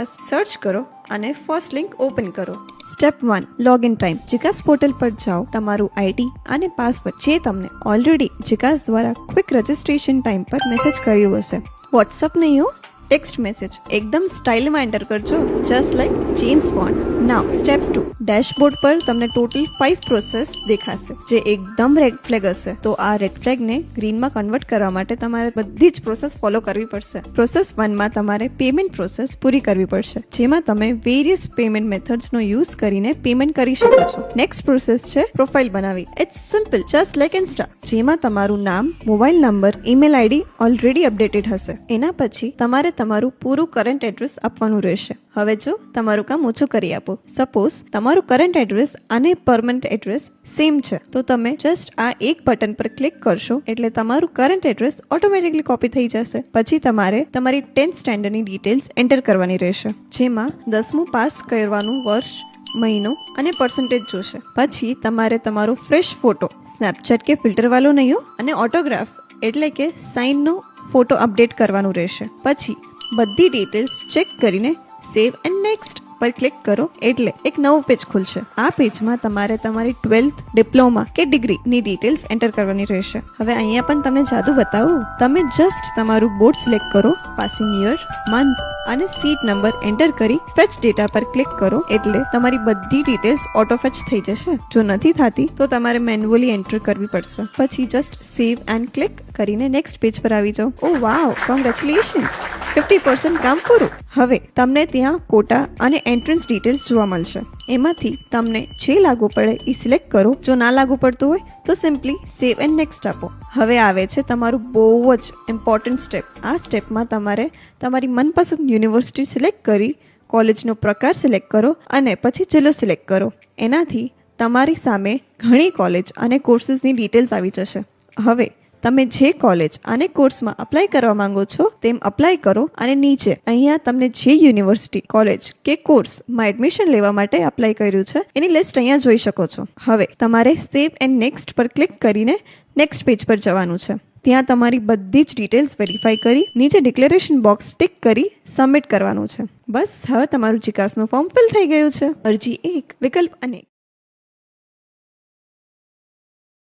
Search કરો અને first link open કરો. Step 1, login time. જીકાસ પોર્ટલ પર જાઓ. તમારું આઈડી અને પાસવર્ડ જે તમને ઓલરેડી જીકાસ દ્વારા ક્વિક રજિસ્ટ્રેશન ટાઈમ પર મેસેજ કર્યું હશે. વોટ્સઅપ નહીં હો, ટેક્સ્ટ મેસેજ એકદમ સ્ટાઇલમાં એન્ટર કરજો, જસ્ટ લાઈક જેમ્સ બોન્ડ. નાઉ સ્ટેપ 2, ડેશબોર્ડ પર તમને ટોટલ 5 પ્રોસેસ દેખાશે જે એકદમ રેડ ફ્લેગ હશે. તો આ રેડ ફ્લેગને ગ્રીનમાં કન્વર્ટ કરવા માટે તમારે બધી જ પ્રોસેસ ફોલો કરવી પડશે. પ્રોસેસ 1માં તમારે પેમેન્ટ પ્રોસેસ પૂરી કરવી પડશે, જેમાં તમે વેરિયસ પેમેન્ટ મેથડ્સનો યુઝ કરીને પેમેન્ટ કરી શકો છો. નેક્સ્ટ પ્રોસેસ છે પ્રોફાઇલ બનાવવી. It's simple, just like Insta, જેમાં તમારું નામ, mobile number, email ID already updated હશે. એના પછી તમારે તમારું પૂરું કરંટ એડ્રેસ આપવાનું રહેશે. હવે જો તમારું કામ ઓછું કરી આપો. સપોઝ તમારું કરંટ એડ્રેસ અને પરમનન્ટ એડ્રેસ સેમ છે, તો તમે જસ્ટ આ એક બટન પર ક્લિક કરશો એટલે તમારું કરંટ એડ્રેસ ઓટોમેટિકલી કોપી થઈ જશે. પછી તમારે તમારી 10th સ્ટેન્ડર્ડની ડિટેલ્સ એન્ટર કરવાની રહેશે, જેમાં 10મું પાસ કરવાનું વર્ષ, મહિનો અને પર્સન્ટેજ જોશે. પછી તમારે તમારો ફ્રેશ ફોટો, સ્નેપચેટ કે ફિલ્ટર વાળો નહીં અને ઓટોગ્રાફ એટલે કે સાઇનનો ફોટો અપડેટ કરવાનું રહેશે. પછી બધી ડિટેલ્સ ચેક કરીને સેવ એન્ડ નેક્સ્ટ પર ક્લિક કરો એટલે એક નવું પેજ ખુલશે. આ પેજમાં તમારે તમારી 12th, ડિપ્લોમા કે ડિગ્રીની ડિટેલ્સ એન્ટર કરવાની રહેશે. હવે અહીંયા પણ તમને જાદુ બતાવું. તમે જસ્ટ તમારું બોર્ડ સિલેક્ટ કરો, પાસિંગ યર, મંથ અને સીટ નંબર એન્ટર કરી ફેચ ડેટા પર ક્લિક કરો એટલે તમારી બધી ડિટેલ્સ ઓટો ફેચ થઈ જશે. જો નથી થતી તો તમારે મેન્યુઅલી એન્ટર કરવી પડશે. પછી જસ્ટ સેવ એન્ડ ક્લિક કરીને નેક્સ્ટ પેજ પર આવી જાઓ. ઓ વાવ, કોંગ્રેચ્યુલેશન્સ, 50% કામ પૂરું. હવે તમને ત્યાં કોટા અને એન્ટ્રન્સ ડિટેલ્સ જોવા મળશે. એમાંથી તમને જે લાગુ પડે એ સિલેક્ટ કરો. જો ના લાગુ પડતું હોય તો સિમ્પલી સેવ એન્ડ નેક્સ્ટ આપો. હવે આવે છે તમારું બહુ જ ઇમ્પોર્ટન્ટ સ્ટેપ. આ સ્ટેપમાં તમારે તમારી મનપસંદ યુનિવર્સિટી સિલેક્ટ કરી, કોલેજનો પ્રકાર સિલેક્ટ કરો અને પછી જિલ્લો સિલેક્ટ કરો. એનાથી તમારી સામે ઘણી કોલેજ અને કોર્સીસની ડિટેલ્સ આવી જશે. હવે તમે જે કોલેજ અને કોર્સમાં અપ્લાય કરવા માંગો છો તેમ અપ્લાય કરો અને નીચે અહીંયા તમને જે યુનિવર્સિટી, કોલેજ કે કોર્સમાં એડમિશન લેવા માટે અપ્લાય કર્યું છે એની લિસ્ટ અહીંયા જોઈ શકો છો. હવે તમારે સેવ એન્ડ નેક્સ્ટ પર ક્લિક કરીને નેક્સ્ટ પેજ પર જવાનું છે. ત્યાં તમારી બધી જ ડિટેલ્સ વેરીફાઈ કરી નીચે ડિક્લેરેશન બોક્સ ટિક કરી સબમિટ કરવાનું છે. બસ, હવે તમારું જીકાસનું ફોર્મ ફિલ થઈ ગયું છે. અરજી 1, વિકલ્પ અનેક.